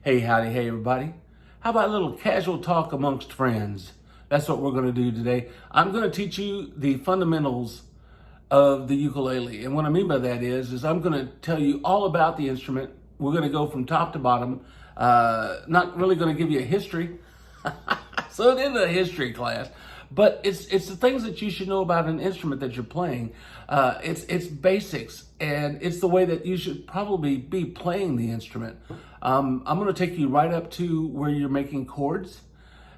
Hey, howdy, hey, everybody. How about a little casual talk amongst friends? That's what we're going to do today. I'm going to teach you the fundamentals of the ukulele. And what I mean by that is I'm going to tell you all about the instrument. We're going to go from top to bottom. Not really going to give you a history. So it is a history class. But it's the things that you should know about an instrument that you're playing. It's basics, and it's the way that you should probably be playing the instrument. I'm going to take you right up to where you're making chords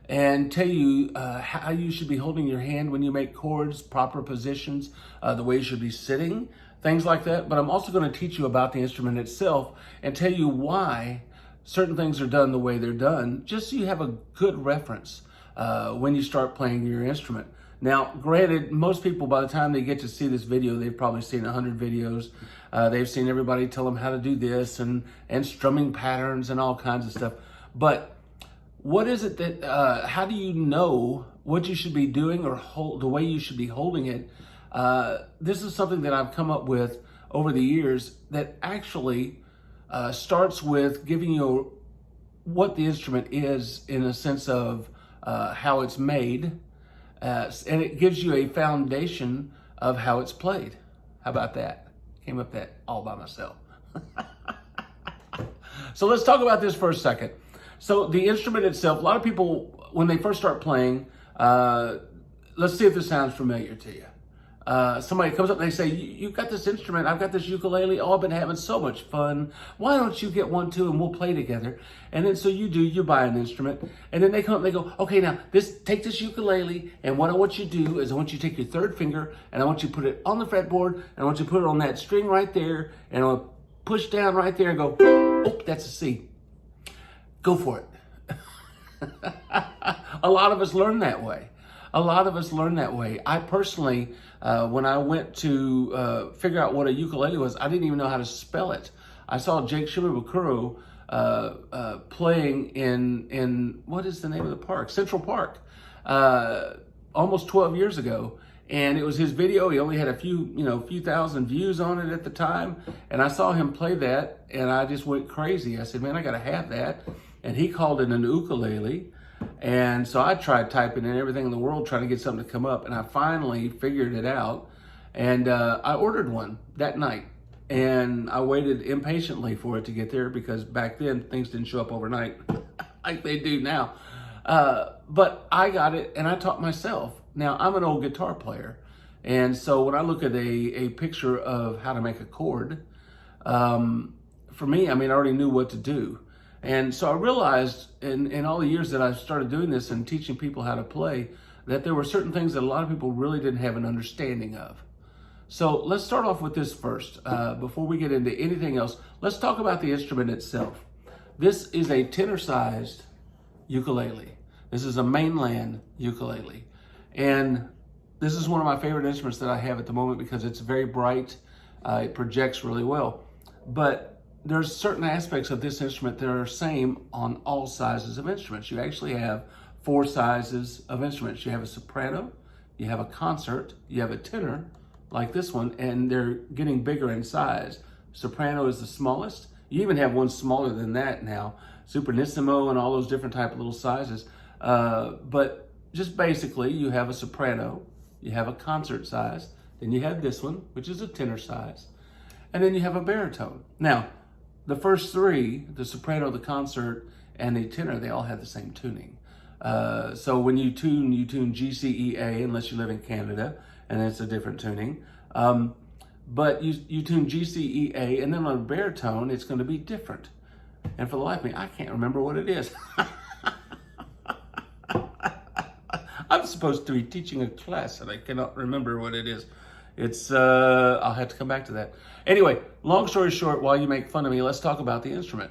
and tell you how you should be holding your hand when you make chords, proper positions, the way you should be sitting, things like that. But I'm also going to teach you about the instrument itself and tell you why certain things are done the way they're done, just so you have a good reference when you start playing your instrument. Now, granted, most people, by the time they get to see this video, they've probably seen 100 videos. They've seen everybody tell them how to do this and strumming patterns and all kinds of stuff. But what is it that, how do you know what you should be doing or the way you should be holding it? This is something that I've come up with over the years that actually starts with giving you what the instrument is in a sense of how it's made, and it gives you a foundation of how it's played. How about that? Came up that all by myself. So let's talk about this for a second. So the instrument itself, a lot of people, when they first start playing, let's see if this sounds familiar to you. Somebody comes up and they say, you've got this instrument, I've got this ukulele, oh, I've been having so much fun. Why don't you get one too and we'll play together? And then so you buy an instrument, and then they come up and they go, okay, now take this ukulele, and what I want you to do is I want you to take your third finger and I want you to put it on the fretboard, and I want you to put it on that string right there, and I'll push down right there and go, oh, that's a C. Go for it. A lot of us learn that way. I personally, when I went to figure out what a ukulele was, I didn't even know how to spell it. I saw Jake Shimabukuro playing in what is the name of the park? Central Park, almost 12 years ago. And it was his video. He only had a few thousand views on it at the time. And I saw him play that, and I just went crazy. I said, man, I got to have that. And he called it an ukulele. And so I tried typing in everything in the world, trying to get something to come up. And I finally figured it out. And I ordered one that night. And I waited impatiently for it to get there, because back then things didn't show up overnight like they do now. But I got it and I taught myself. Now, I'm an old guitar player. And so when I look at a picture of how to make a chord, for me, I mean, I already knew what to do. And so I realized in all the years that I started doing this and teaching people how to play, that there were certain things that a lot of people really didn't have an understanding of. So let's start off with this first. Before we get into anything else, let's talk about the instrument itself. This is a tenor-sized ukulele. This is a mainland ukulele. And this is one of my favorite instruments that I have at the moment because it's very bright. It projects really well. But there's certain aspects of this instrument that are same on all sizes of instruments. You actually have 4 sizes of instruments. You have a soprano, you have a concert, you have a tenor, like this one, and they're getting bigger in size. Soprano is the smallest. You even have one smaller than that now, Supernissimo and all those different type of little sizes. But just basically, you have a soprano, you have a concert size, then you have this one, which is a tenor size, and then you have a baritone. Now, the first 3, the soprano, the concert, and the tenor, they all have the same tuning. So when you tune G, C, E, A, unless you live in Canada, and it's a different tuning. But you tune G, C, E, A, and then on a baritone, it's going to be different. And for the life of me, I can't remember what it is. I'm supposed to be teaching a class, and I cannot remember what it is. It's, I'll have to come back to that. Anyway, long story short, while you make fun of me, let's talk about the instrument.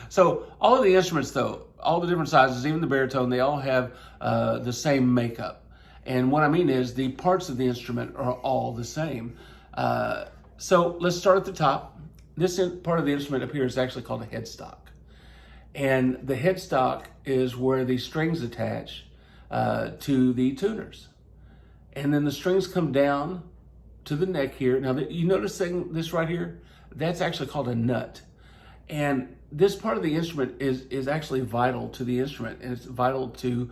So all of the instruments, though, all the different sizes, even the baritone, they all have the same makeup. And what I mean is the parts of the instrument are all the same. So let's start at the top. This part of the instrument up here is actually called a headstock. And the headstock is where the strings attach to the tuners. And then the strings come down to the neck here. Now, you notice this right here? That's actually called a nut. And this part of the instrument is actually vital to the instrument, and it's vital to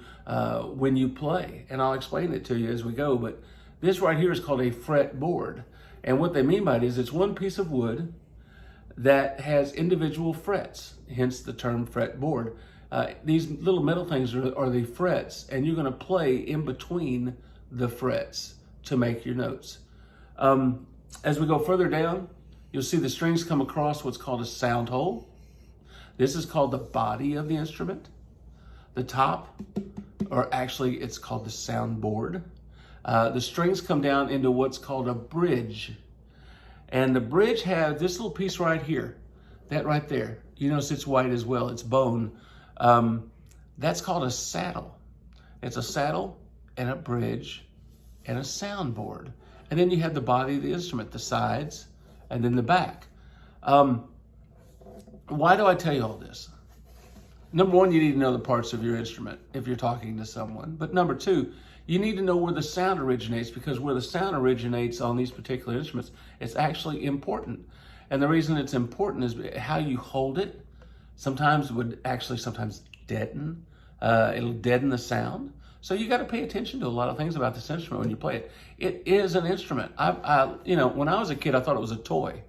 when you play. And I'll explain it to you as we go, but this right here is called a fretboard. And what they mean by it is it's one piece of wood that has individual frets, hence the term fretboard. These little metal things are the frets, and you're going to play in between the frets to make your notes. As we go further down, you'll see the strings come across what's called a sound hole. This is called the body of the instrument. The top, or actually it's called the soundboard. The strings come down into what's called a bridge. And the bridge has this little piece right here, that right there. You notice it's white as well, it's bone. That's called a saddle. It's a saddle and a bridge and a soundboard. And then you have the body of the instrument, the sides, and then the back. Why do I tell you all this? Number one, you need to know the parts of your instrument if you're talking to someone. But number two, you need to know where the sound originates, because where the sound originates on these particular instruments, it's actually important. And the reason it's important is how you hold it. Sometimes it would actually deaden. It'll deaden the sound. So you got to pay attention to a lot of things about this instrument when you play it. It is an instrument. When I was a kid, I thought it was a toy.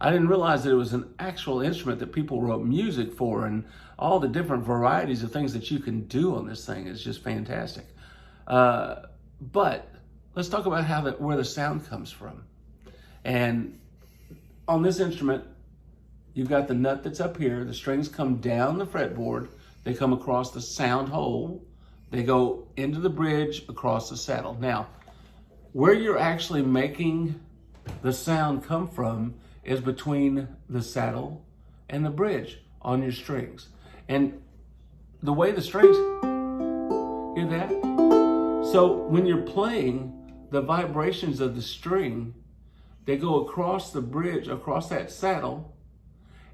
I didn't realize that it was an actual instrument that people wrote music for, and all the different varieties of things that you can do on this thing is just fantastic. But let's talk about where the sound comes from. And on this instrument, you've got the nut that's up here. The strings come down the fretboard. They come across the sound hole. They go into the bridge across the saddle. Now, where you're actually making the sound come from is between the saddle and the bridge on your strings. And the way the strings, hear that? So when you're playing, the vibrations of the string, they go across the bridge, across that saddle,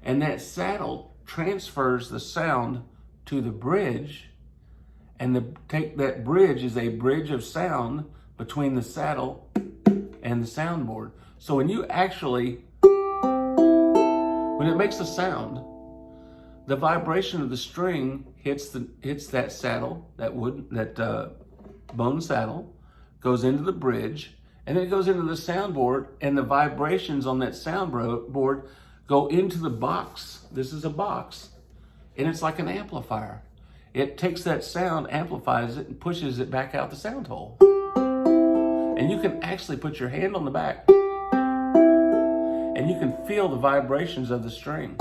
and that saddle transfers the sound to the bridge, and that bridge is a bridge of sound between the saddle and the soundboard. So when you actually, when it makes a sound, the vibration of the string hits that saddle, that bone saddle, goes into the bridge, and then it goes into the soundboard, and the vibrations on that soundboard go into the box. This is a box, and it's like an amplifier. It takes that sound, amplifies it, and pushes it back out the sound hole. And you can actually put your hand on the back, and you can feel the vibrations of the string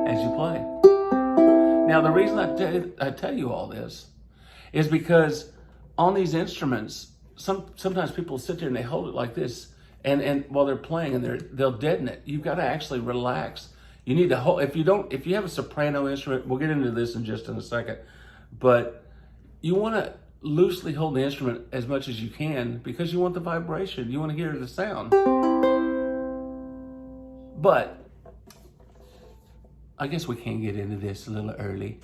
as you play. Now, the reason I tell you all this is because on these instruments, sometimes people sit there and they hold it like this, and while they're playing, and they'll deaden it. You've got to actually relax. You need to hold. If you have a soprano instrument, we'll get into this in a second, but you want to loosely hold the instrument as much as you can, because you want the vibration. You want to hear the sound. But I guess we can get into this a little early.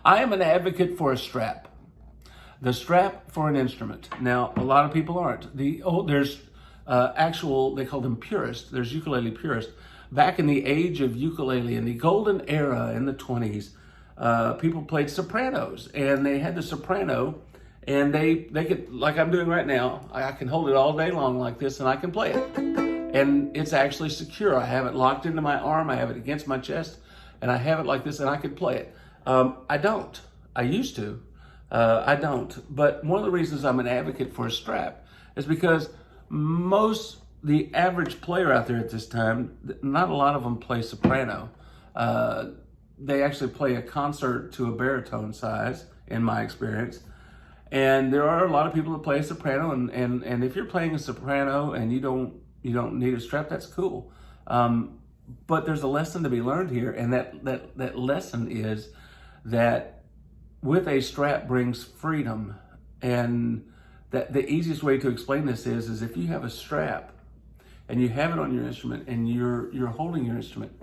I am an advocate for a strap. The strap for an instrument. Now, a lot of people aren't. There's they call them purists. There's ukulele purists. Back in the age of ukulele, in the golden era in the 20s, people played sopranos, and they had the soprano, and they could, like I'm doing right now, I can hold it all day long like this, and I can play it. And it's actually secure. I have it locked into my arm, I have it against my chest, and I have it like this, and I can play it. I don't. I used to. I don't. But one of the reasons I'm an advocate for a strap is because the average player out there at this time, not a lot of them play soprano. They actually play a concert to a baritone size, in my experience. And there are a lot of people that play a soprano, and if you're playing a soprano and you don't need a strap, that's cool. But there's a lesson to be learned here, and that lesson is that with a strap brings freedom. And that the easiest way to explain this is if you have a strap and you have it on your instrument and you're holding your instrument,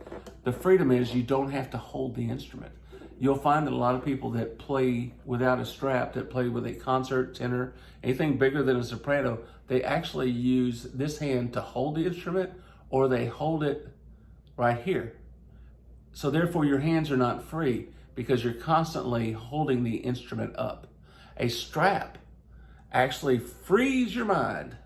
the freedom is you don't have to hold the instrument. You'll find that a lot of people that play without a strap, that play with a concert, tenor, anything bigger than a soprano, they actually use this hand to hold the instrument or they hold it right here. So therefore your hands are not free because you're constantly holding the instrument up. A strap actually frees your mind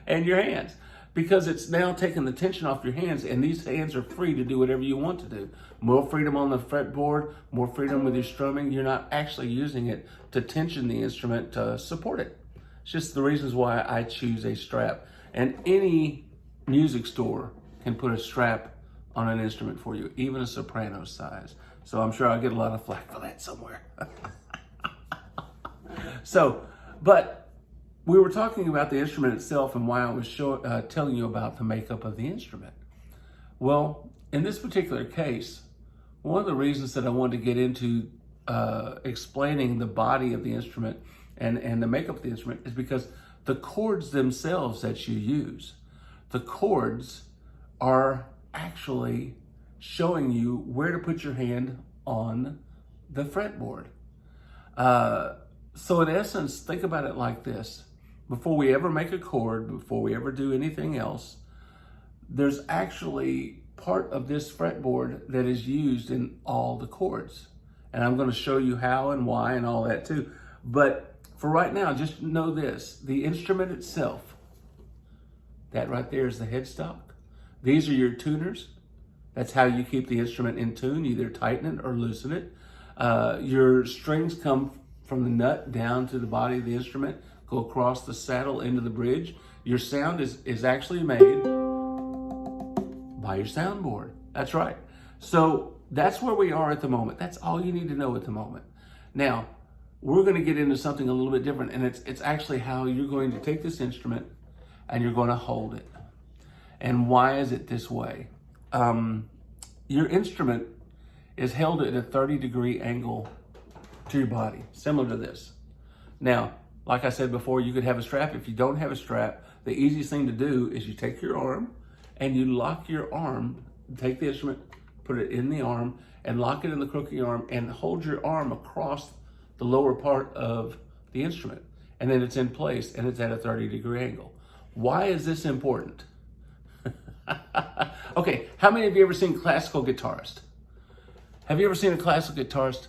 and your hands because it's now taking the tension off your hands, and these hands are free to do whatever you want to do. More freedom on the fretboard, more freedom with your strumming. You're not actually using it to tension the instrument to support it. It's just the reasons why I choose a strap. And any music store can put a strap on an instrument for you, even a soprano size. So I'm sure I'll get a lot of flack for that somewhere. But we were talking about the instrument itself and why I was telling you about the makeup of the instrument. Well, in this particular case, one of the reasons that I wanted to get into explaining the body of the instrument and the makeup of the instrument is because the chords themselves that you use, the chords are actually showing you where to put your hand on the fretboard. So in essence, think about it like this. Before we ever make a chord, before we ever do anything else, there's actually part of this fretboard that is used in all the chords. And I'm going to show you how and why and all that too. But for right now, just know this. The instrument itself, that right there is the headstock. These are your tuners. That's how you keep the instrument in tune, either tighten it or loosen it. Your strings come from the nut down to the body of the instrument, go across the saddle into the bridge. Your sound is actually made by your soundboard. That's right. So that's where we are at the moment. That's all you need to know at the moment. Now, we're going to get into something a little bit different, and it's actually how you're going to take this instrument and you're going to hold it. And why is it this way? Your instrument is held at a 30-degree angle to your body, similar to this. Now, like I said before, you could have a strap. If you don't have a strap, the easiest thing to do is you take your arm and you lock your arm, take the instrument, put it in the arm, and lock it in the crook of your arm and hold your arm across the lower part of the instrument. And then it's in place and it's at a 30-degree angle. Why is this important? Okay, how many of you ever seen classical guitarists? Have you ever seen a classical guitarist?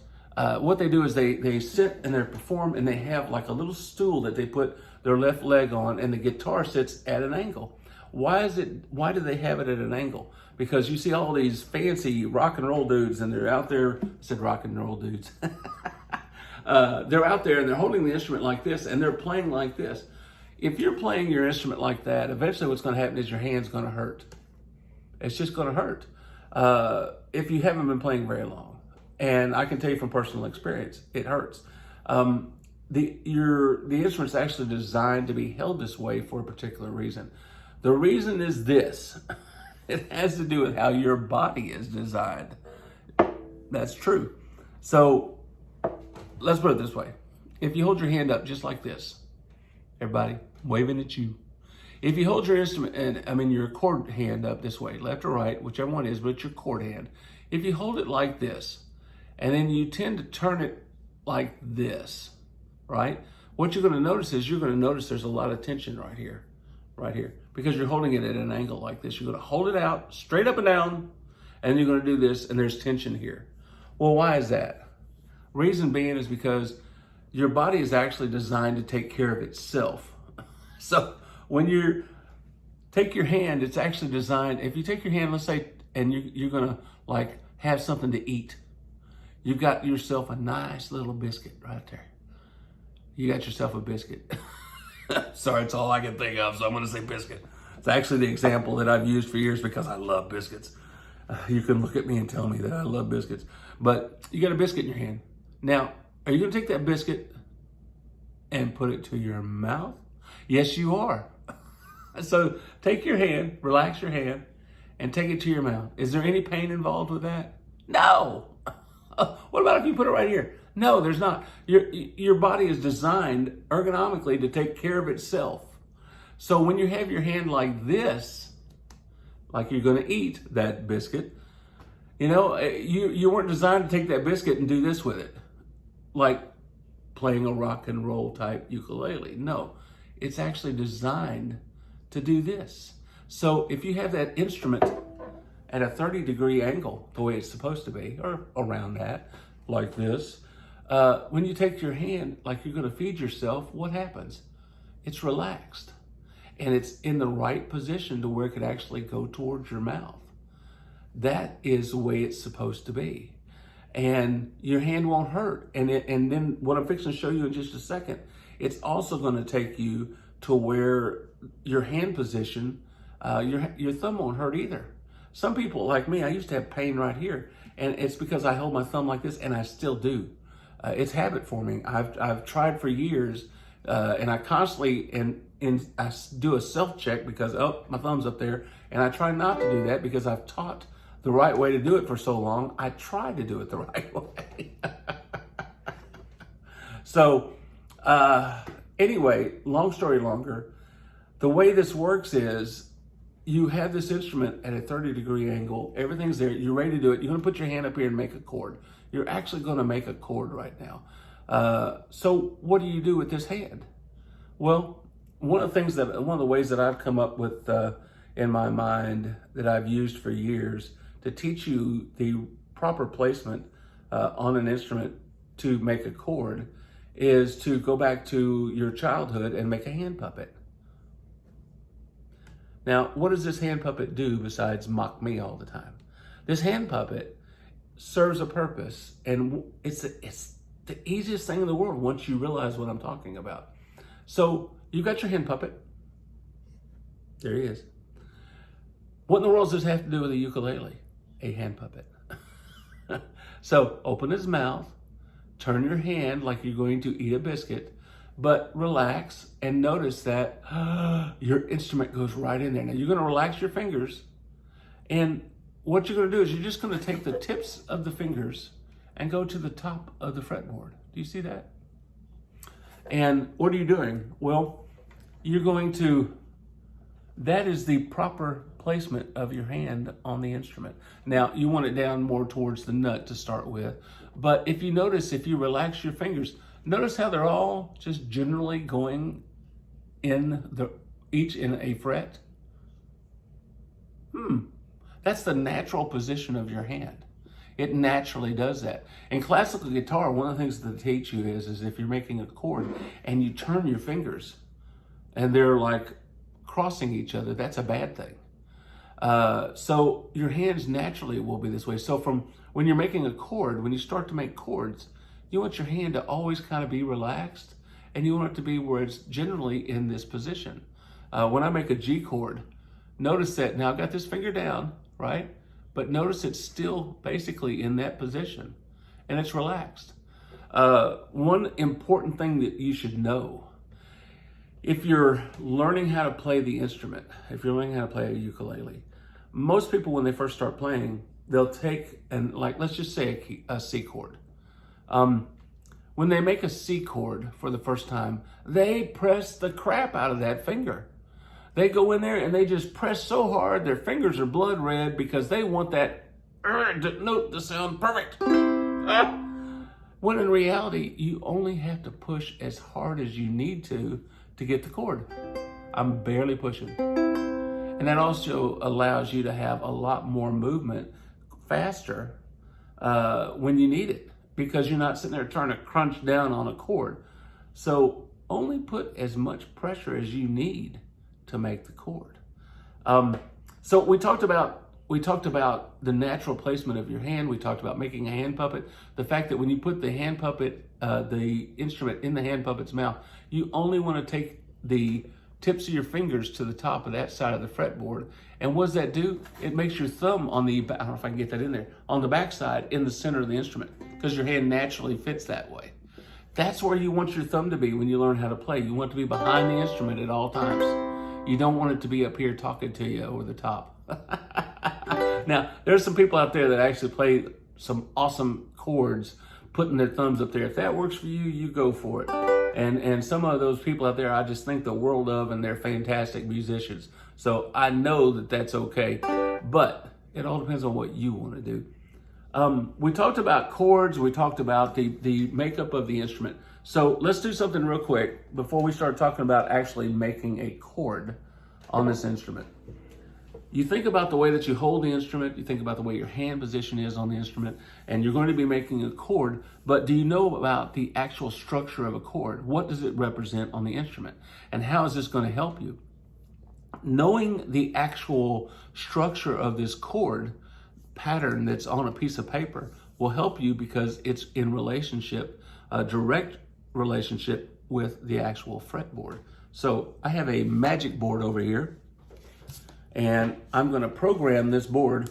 What they do is they sit and they perform, and they have like a little stool that they put their left leg on, and the guitar sits at an angle. Why do they have it at an angle? Because you see all these fancy rock and roll dudes, and they're out there, I said rock and roll dudes. They're out there and they're holding the instrument like this, and they're playing like this. If you're playing your instrument like that, eventually what's going to happen is your hand's going to hurt. It's just going to hurt if you haven't been playing very long. And I can tell you from personal experience, it hurts. The instrument's actually designed to be held this way for a particular reason. The reason is this. It has to do with how your body is designed. That's true. So let's put it this way. If you hold your hand up just like this, everybody, waving at you. If you hold your instrument, your chord hand up this way, left or right, whichever one it is, but it's your chord hand. If you hold it like this, and then you tend to turn it like this, right? What you're going to notice is there's a lot of tension right here, because you're holding it at an angle like this. You're going to hold it out straight up and down, and then you're going to do this, and there's tension here. Well, why is that? Reason being is because your body is actually designed to take care of itself. So when you take your hand, it's actually designed, if you take your hand, let's say, and you're going to like have something to eat. You got yourself a nice little biscuit right there. You got yourself a biscuit. Sorry, it's all I can think of, so I'm going to say biscuit. It's actually the example that I've used for years because I love biscuits. You can look at me and tell me that I love biscuits. But you got a biscuit in your hand. Now, are you going to take that biscuit and put it to your mouth? Yes, you are. So take your hand, relax your hand, and take it to your mouth. Is there any pain involved with that? No. What about if you put it right here? No, there's not. Your body is designed ergonomically to take care of itself. So when you have your hand like this, like you're going to eat that biscuit, you weren't designed to take that biscuit and do this with it, like playing a rock and roll type ukulele. No, it's actually designed to do this. So if you have that instrument at a 30-degree angle, the way it's supposed to be, or around that, like this, when you take your hand like you're going to feed yourself, what happens? It's relaxed. And it's in the right position to where it could actually go towards your mouth. That is the way it's supposed to be. And your hand won't hurt. And then what I'm fixing to show you in just a second, it's also going to take you to where your hand position, your thumb won't hurt either. Some people like me, I used to have pain right here, and it's because I hold my thumb like this, and I still do. It's habit forming. I've tried for years, and I constantly I do a self check because my thumb's up there, and I try not to do that because I've taught the right way to do it for so long. I try to do it the right way. So anyway, long story longer, the way this works is you have this instrument at a 30-degree angle. Everything's there. You're ready to do it. You're going to put your hand up here and make a chord. You're actually going to make a chord right now. So what do you do with this hand? Well, one of the ways that I've come up with in my mind that I've used for years to teach you the proper placement on an instrument to make a chord is to go back to your childhood and make a hand puppet. Now, what does this hand puppet do besides mock me all the time? This hand puppet serves a purpose, and it's the easiest thing in the world once you realize what I'm talking about. So you got your hand puppet. There he is. What in the world does this have to do with a ukulele? A hand puppet. So open his mouth, turn your hand like you're going to eat a biscuit, but relax and notice that your instrument goes right in there. Now you're going to relax your fingers, and what you're going to do is you're just going to take the tips of the fingers and go to the top of the fretboard. Do you see that? And what are you doing? Well, you're going to, that is the proper placement of your hand on the instrument. Now, you want it down more towards the nut to start with, but if you notice, if you relax your fingers, notice how they're all just generally going each in a fret. That's the natural position of your hand. It naturally does that. In classical guitar, one of the things that they teach you is if you're making a chord and you turn your fingers and they're like crossing each other, that's a bad thing. So your hands naturally will be this way. So from when you're making a chord, when you start to make chords, you want your hand to always kind of be relaxed, and you want it to be where it's generally in this position. When I make a G chord, notice that now I've got this finger down, right? But notice it's still basically in that position, and it's relaxed. One important thing that you should know, if you're learning how to play the instrument, if you're learning how to play a ukulele, most people when they first start playing, they'll take, and like, let's just say a C chord. When they make a C chord for the first time, they press the crap out of that finger. They go in there and they just press so hard, their fingers are blood red because they want that note to sound perfect. When in reality, you only have to push as hard as you need to get the chord. I'm barely pushing. And that also allows you to have a lot more movement faster when you need it, because you're not sitting there trying to crunch down on a chord. So only put as much pressure as you need to make the chord. So we talked about the natural placement of your hand. We talked about making a hand puppet. The fact that when you put the hand puppet, the instrument in the hand puppet's mouth, you only want to take the tips of your fingers to the top of that side of the fretboard. And what does that do? It makes your thumb on the, I don't know if I can get that in there, on the back side in the center of the instrument, because your hand naturally fits that way. That's where you want your thumb to be when you learn how to play. You want it to be behind the instrument at all times. You don't want it to be up here talking to you over the top. Now, there's some people out there that actually play some awesome chords, putting their thumbs up there. If that works for you, you go for it. And some of those people out there, I just think the world of, and they're fantastic musicians. So I know that that's okay, but it all depends on what you want to do. We talked about chords. We talked about the makeup of the instrument. So let's do something real quick before we start talking about actually making a chord on this instrument. you think about the way that you hold the instrument, you think about the way your hand position is on the instrument, and you're going to be making a chord, but do you know about the actual structure of a chord? What does it represent on the instrument? And how is this going to help you? Knowing the actual structure of this chord pattern that's on a piece of paper will help you because it's in relationship, a direct relationship with the actual fretboard. So I have a magic board over here, and I'm going to program this board.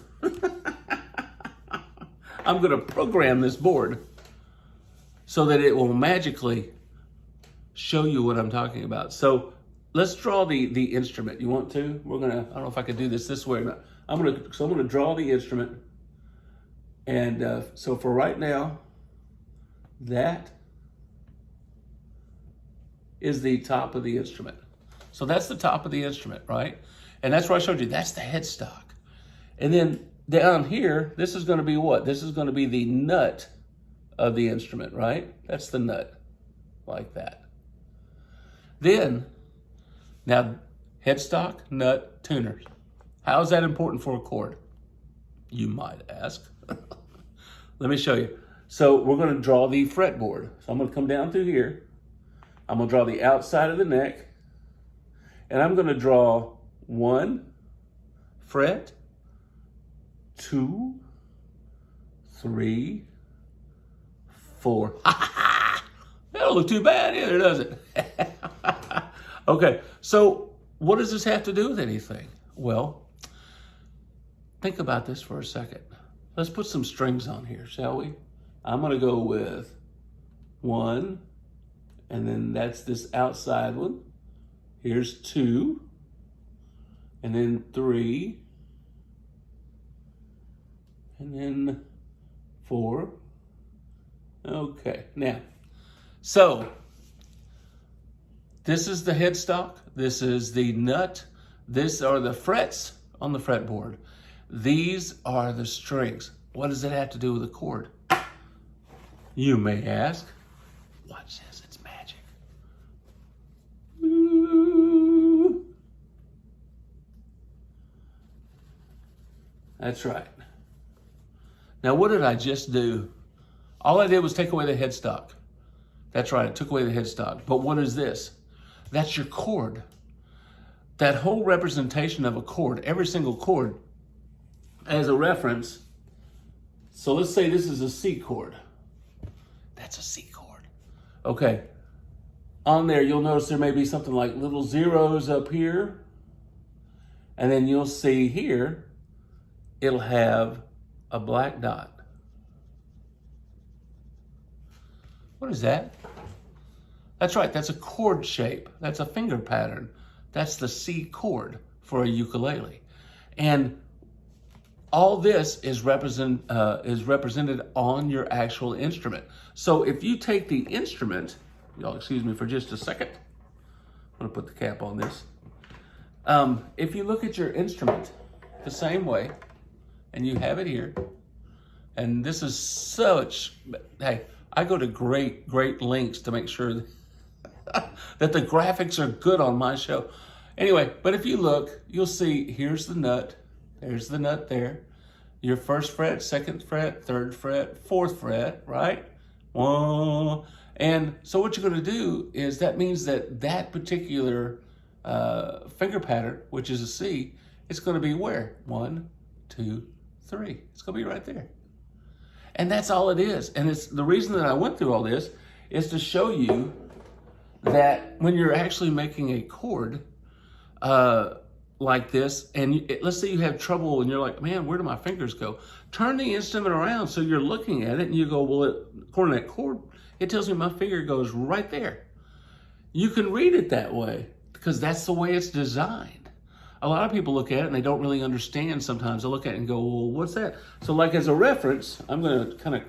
I'm going to program this board so that it will magically show you what I'm talking about. So let's draw the instrument. You want to? We're going to, I don't know if I could do this way or not. I'm going to draw the instrument. And so for right now, that is the top of the instrument. So that's the top of the instrument, right? And that's what I showed you. That's the headstock. And then down here, this is going to be what? This is going to be the nut of the instrument, right? That's the nut, like that. Then, now, headstock, nut, tuners. How is that important for a chord? You might ask. Let me show you. So we're going to draw the fretboard. So I'm going to come down through here. I'm going to draw the outside of the neck. And I'm going to draw 1 fret, 2, 3, 4. That don't look too bad either, does it? Okay, so what does this have to do with anything? Well, think about this for a second. Let's put some strings on here, shall we? I'm going to go with 1, and then that's this outside one. Here's 2, and then 3, and then 4. Okay, now, so this is the headstock, this is the nut, these are the frets on the fretboard. These are the strings. What does it have to do with a chord? You may ask. Watch this, it's magic. Ooh. That's right. Now, what did I just do? All I did was take away the headstock. That's right, I took away the headstock. But what is this? That's your chord. That whole representation of a chord, every single chord, as a reference, so let's say this is a C chord. That's a C chord. Okay, on there you'll notice there may be something like little zeros up here, and then you'll see here, it'll have a black dot. What is that? That's right, that's a chord shape. That's a finger pattern. That's the C chord for a ukulele. And all this is represented on your actual instrument. So if you take the instrument, y'all excuse me for just a second. I'm gonna put the cap on this. If you look at your instrument the same way, and you have it here, and this is such, hey, I go to great lengths to make sure that the graphics are good on my show. Anyway, but if you look, you'll see here's the nut, there's the nut there, your first fret, second fret, third fret, fourth fret, right? And so what you're going to do is that means that that particular finger pattern, which is a C, it's going to be where? 1, 2, 3. It's going to be right there. And that's all it is. And it's the reason that I went through all this is to show you that when you're actually making a chord like this, and let's say you have trouble and you're like, man, where do my fingers go? Turn the instrument around so you're looking at it and you go, well, according to that chord, it tells me my finger goes right there. You can read it that way because that's the way it's designed. A lot of people look at it and they don't really understand sometimes. They look at it and go, well, what's that? So like as a reference, I'm going to kind of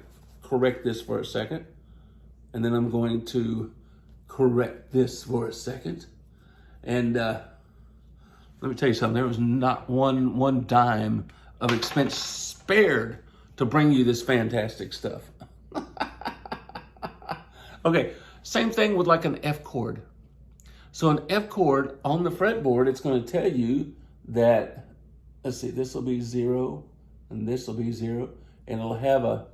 correct this for a second. And then I'm going to correct this for a second. And let me tell you something. There was not one dime of expense spared to bring you this fantastic stuff. Okay, same thing with like an F chord. So an F chord on the fretboard, it's going to tell you that let's see, this will be 0, and this will be 0, and it'll have a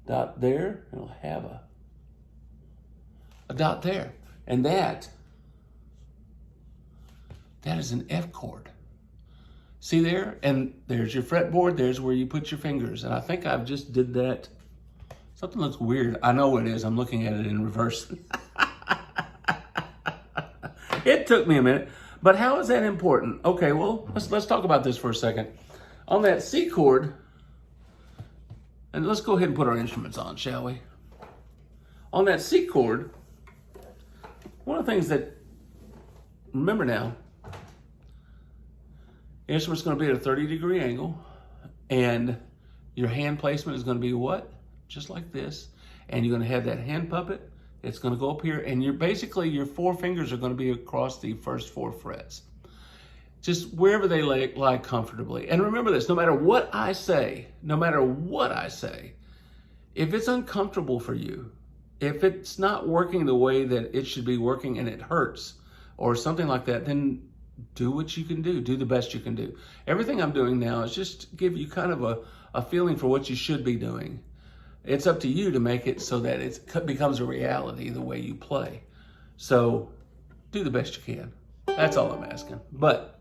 dot there, and it'll have a dot there. And that is an F chord. See there? And there's your fretboard. There's where you put your fingers. And I think I've just did that. Something looks weird. I know it is. I'm looking at it in reverse. It took me a minute. But how is that important? Okay, well, let's talk about this for a second. On that C chord, and let's go ahead and put our instruments on, shall we? On that C chord, one of the things that, remember now, the instrument's going to be at a 30-degree angle, and your hand placement is going to be what? Just like this. And you're going to have that hand puppet. It's going to go up here, and your 4 fingers are going to be across the first 4 frets. Just wherever they lie comfortably. And remember this, no matter what I say, if it's uncomfortable for you, if it's not working the way that it should be working and it hurts or something like that, then do what you can do. Do the best you can do. Everything I'm doing now is just give you kind of a feeling for what you should be doing. It's up to you to make it so that it becomes a reality the way you play. So do the best you can. That's all I'm asking. But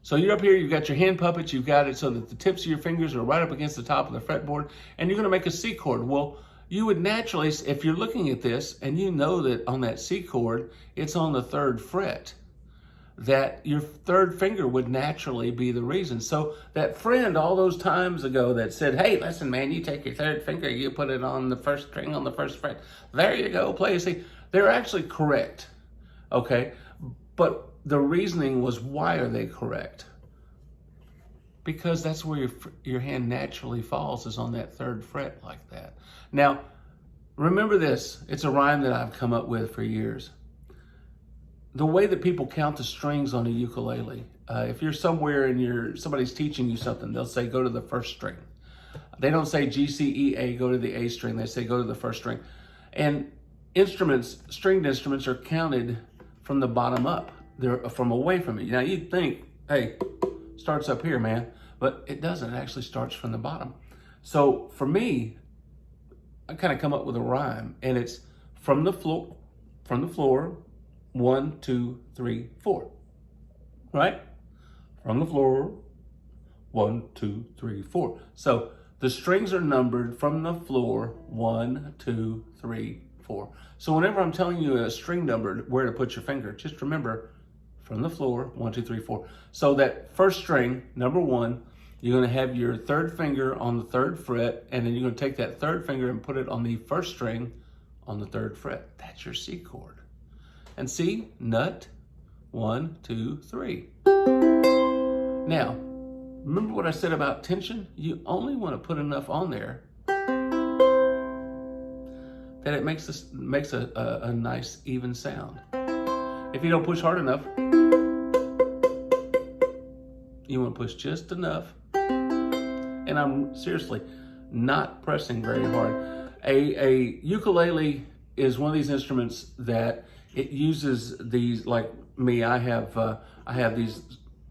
so you're up here, you've got your hand puppets, you've got it so that the tips of your fingers are right up against the top of the fretboard, and you're going to make a C chord. Well, you would naturally, if you're looking at this and you know that on that C chord, it's on the 3rd fret, that your 3rd finger would naturally be the reason. So that friend all those times ago that said, hey, listen, man, you take your 3rd finger, you put it on the 1st string on the 1st fret. There you go, play. See, they're actually correct, okay? But the reasoning was, why are they correct? Because that's where your hand naturally falls, is on that 3rd fret like that. Now, remember this. It's a rhyme that I've come up with for years. The way that people count the strings on a ukulele, if you're somewhere and somebody's teaching you something, they'll say, go to the 1st string. They don't say G, C, E, A, go to the A string. They say, go to the 1st string. And stringed instruments are counted from the bottom up. They're from away from it. Now you'd think, hey, starts up here, man. But it doesn't. It actually starts from the bottom. So for me, I kind of come up with a rhyme, and it's from the floor, 1, 2, 3, 4, right? From the floor, 1, 2, 3, 4. So the strings are numbered from the floor, 1, 2, 3, 4. So whenever I'm telling you a string number, where to put your finger, just remember from the floor, 1, 2, 3, 4. So that 1st string, number 1, you're going to have your 3rd finger on the 3rd fret, and then you're going to take that 3rd finger and put it on the 1st string on the 3rd fret. That's your C chord. And C, nut, 1, 2, 3. Now, remember what I said about tension? You only want to put enough on there that it makes a nice even sound. If you don't push hard enough, you want to push just enough. And I'm seriously not pressing very hard. A ukulele is one of these instruments that it uses these, like me, I have these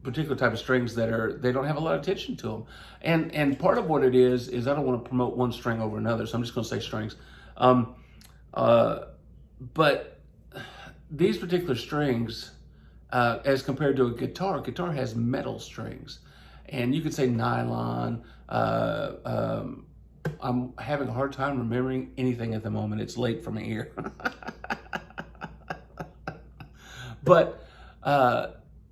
particular type of strings that they don't have a lot of tension to them. And part of what it is I don't want to promote one string over another, so I'm just going to say strings. But these particular strings, as compared to a guitar has metal strings. And you could say nylon. I'm having a hard time remembering anything at the moment. It's late for me here. But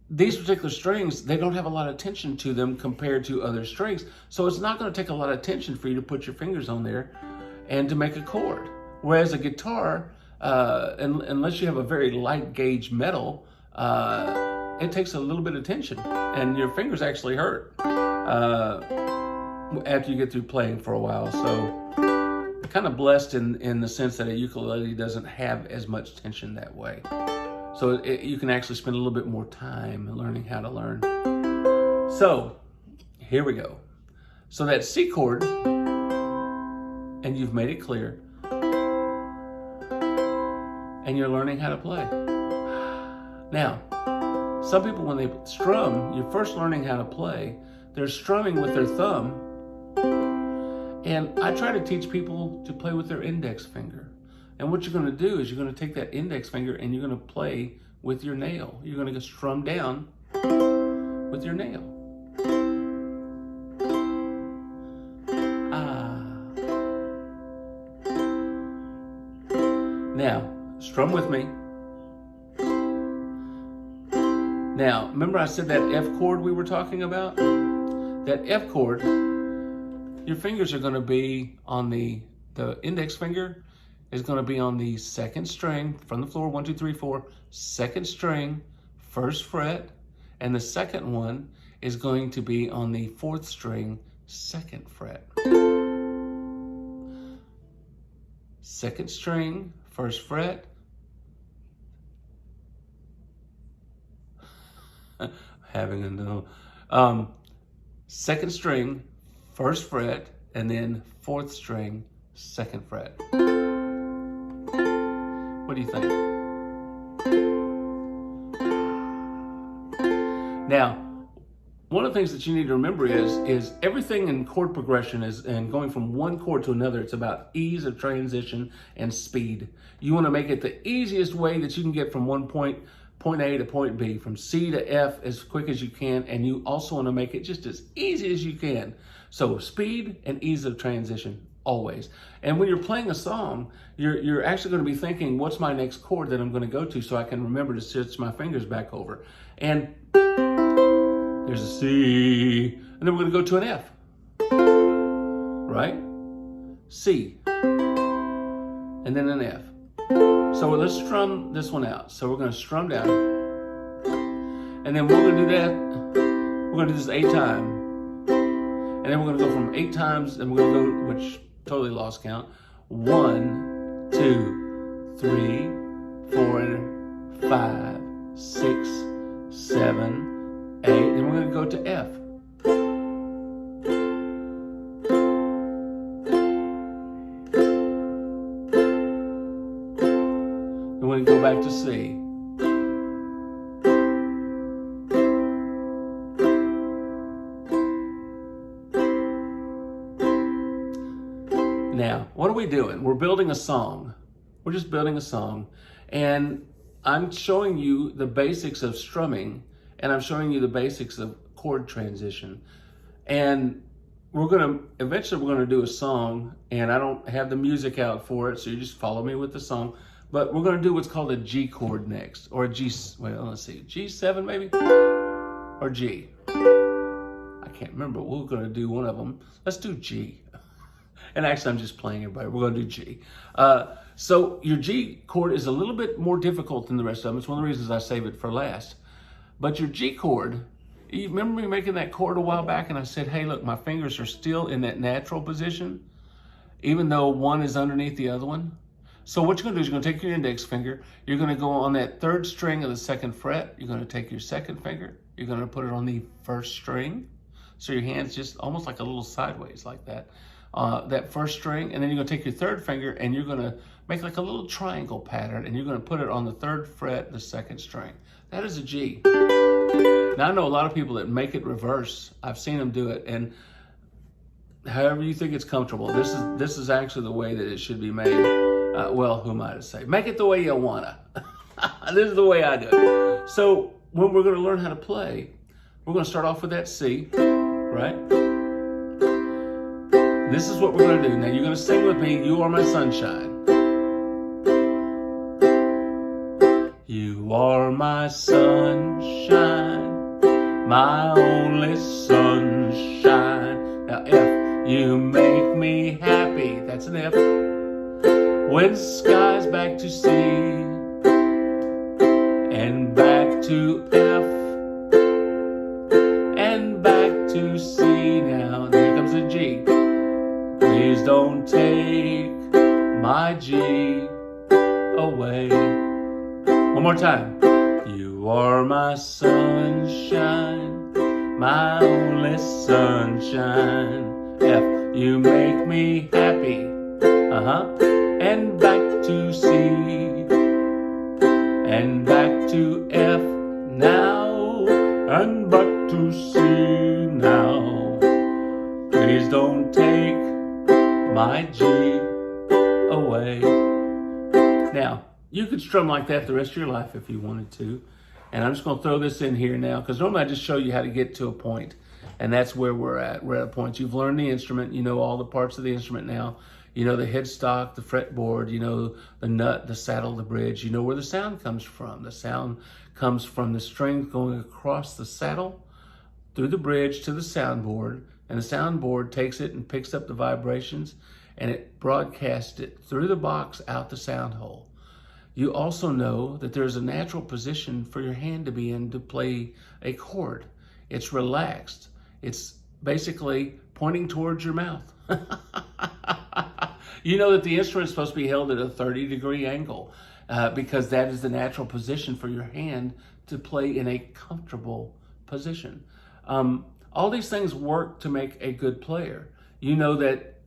these particular strings, they don't have a lot of tension to them compared to other strings. So it's not going to take a lot of tension for you to put your fingers on there and to make a chord. Whereas a guitar, unless you have a very light gauge metal, it takes a little bit of tension, and your fingers actually hurt after you get through playing for a while. So kind of blessed in the sense that a ukulele doesn't have as much tension that way. So you can actually spend a little bit more time learning how to learn. So here we go. So that C chord, and you've made it clear, and you're learning how to play. Now, Some people, when they strum, you're first learning how to play, they're strumming with their thumb. And I try to teach people to play with their index finger. And what you're going to do is you're going to take that index finger and you're going to play with your nail. You're going to strum down with your nail. Now, strum with me. Now, remember I said that F chord we were talking about? That F chord, your fingers are going to be on the index finger is going to be on the second string from the floor, 1, 2, 3, 4, second string, first fret, and the second one is going to be on the fourth string, second fret. Second string, first fret. Having a no. Second string, first fret, and then fourth string, second fret. What do you think? Now, one of the things that you need to remember is everything in chord progression and going from one chord to another, it's about ease of transition and speed. You want to make it the easiest way that you can get from point A to point B, from C to F as quick as you can, and you also want to make it just as easy as you can. So speed and ease of transition, always. And when you're playing a song, you're actually going to be thinking, what's my next chord that I'm going to go to so I can remember to switch my fingers back over. And there's a C, and then we're going to go to an F, right? C, and then an F. So let's strum this one out. So we're going to strum down, and then we're going to do that. We're going to do this 8 times, and then we're going to go from 8 times, and we're going to go, which totally lost count. 1, 2, 3, 4, 5, 6, 7, 8. Then we're going to go to F. And we're going to go back to C. Now, what are we doing? We're building a song. We're just building a song. And I'm showing you the basics of strumming, and I'm showing you the basics of chord transition. And eventually we're gonna do a song, and I don't have the music out for it, so you just follow me with the song. But we're gonna do what's called a G chord next, or a G, well, let's see, G7 maybe? Or G. I can't remember, we're gonna do one of them. Let's do G. And actually I'm just playing everybody, we're gonna do G. So your G chord is a little bit more difficult than the rest of them. It's one of the reasons I save it for last. But your G chord, you remember me making that chord a while back and I said, hey, look, my fingers are still in that natural position, even though one is underneath the other one. So what you're gonna do is you're gonna take your index finger, you're gonna go on that third string of the second fret, you're gonna take your second finger, you're gonna put it on the first string. So your hand's just almost like a little sideways like that. That first string, and then you're gonna take your third finger and you're gonna make like a little triangle pattern and you're gonna put it on the third fret, the second string. That is a G. Now I know a lot of people that make it reverse. I've seen them do it, and however you think it's comfortable, this is actually the way that it should be made. Well, who am I to say? Make it the way you wanna. This is the way I do it. So when we're gonna learn how to play, we're gonna start off with that C, right? This is what we're gonna do. Now you're gonna sing with me, You Are My Sunshine. You are my sunshine, my only sunshine. Now F, you make me happy. That's an F. When sky's back to C, and back to F, and back to C. Now here comes a G. Please don't take my G away. One more time. You are my sunshine, my only sunshine. F, you make me happy. And back to C, and back to F. Now don't take my G away. Now, you could strum like that the rest of your life if you wanted to. And I'm just going to throw this in here now, because normally I just show you how to get to a point. And that's where we're at. We're at a point. You've learned the instrument. You know all the parts of the instrument now. You know the headstock, the fretboard. You know the nut, the saddle, the bridge. You know where the sound comes from. The sound comes from the string going across the saddle, through the bridge to the soundboard. And the soundboard takes it and picks up the vibrations, and it broadcasts it through the box out the sound hole. You also know that there's a natural position for your hand to be in to play a chord. It's relaxed. It's basically pointing towards your mouth. You know that the instrument's supposed to be held at a 30-degree angle because that is the natural position for your hand to play in a comfortable position. All these things work to make a good player. You know that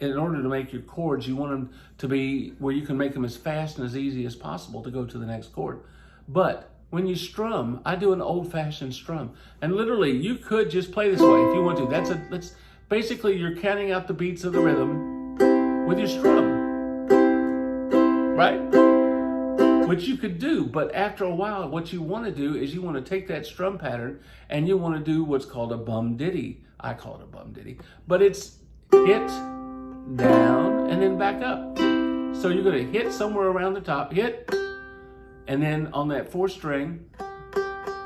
in order to make your chords, you want them to be where you can make them as fast and as easy as possible to go to the next chord. But when you strum, I do an old-fashioned strum. And literally, you could just play this way if you want to. That's basically, you're counting out the beats of the rhythm with your strum, right? Which you could do, but after a while, what you want to do is you want to take that strum pattern and you want to do what's called a bum ditty. I call it a bum ditty, but it's hit, down, and then back up. So you're going to hit somewhere around the top, hit, and then on that fourth string,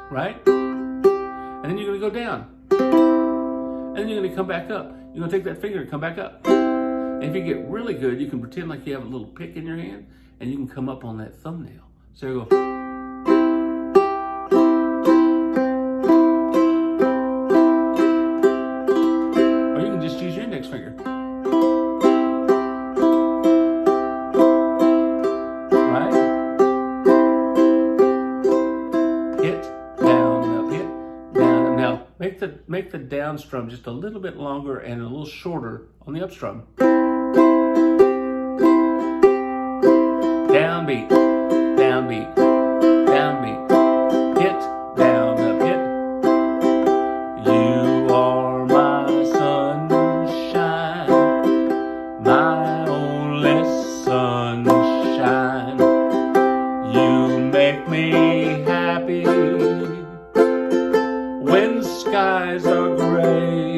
right? And then you're going to go down. And then you're going to come back up. You're going to take that finger and come back up. And if you get really good, you can pretend like you have a little pick in your hand, and you can come up on that thumbnail. So you go. Or you can just use your index finger. Right? Hit, down, up, hit, down, up. Now, make the down strum just a little bit longer and a little shorter on the up strum. Downbeat, downbeat, downbeat, hit, down, up, hit. You are my sunshine, my only sunshine. You make me happy when skies are gray.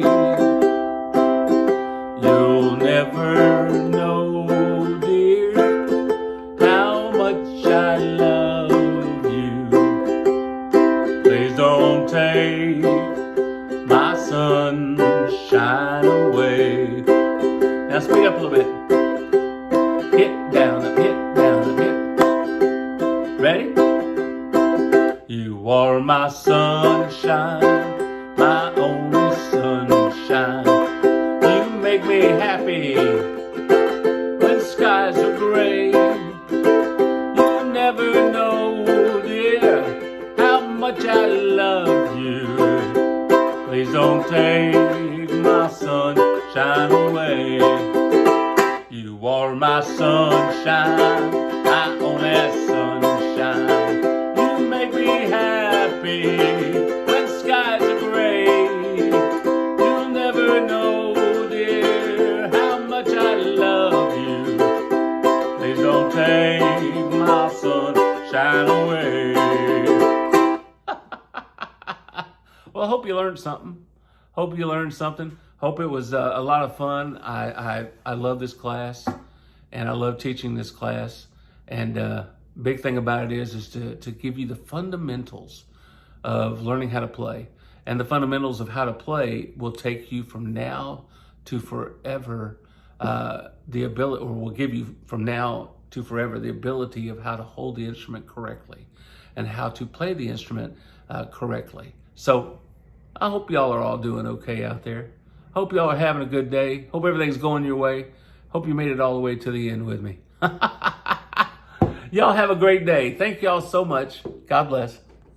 You'll never know, I love you. Please don't take my sunshine away. Now speed up a little bit. Hit, down, up, hit, down, up, hit. Ready? You are my sunshine, my only sunshine. You make me happy when skies are gray. Never know, dear, how much I love you. Please don't take my sunshine away. You are my sunshine, my only sunshine. You make me happy when skies are gray. You'll never know, dear, how much I love you. Please don't take my sunshine away. Well, I hope you learned something. Hope you learned something. Hope it was a lot of fun. I love this class, and I love teaching this class. And big thing about it is to give you the fundamentals of learning how to play. And the fundamentals of how to play will take you from now to forever. The ability, or will give you from now to forever the ability of how to hold the instrument correctly and how to play the instrument correctly. So I hope y'all are all doing okay out there. Hope y'all are having a good day. Hope everything's going your way. Hope you made it all the way to the end with me. Y'all have a great day. Thank y'all so much. God bless.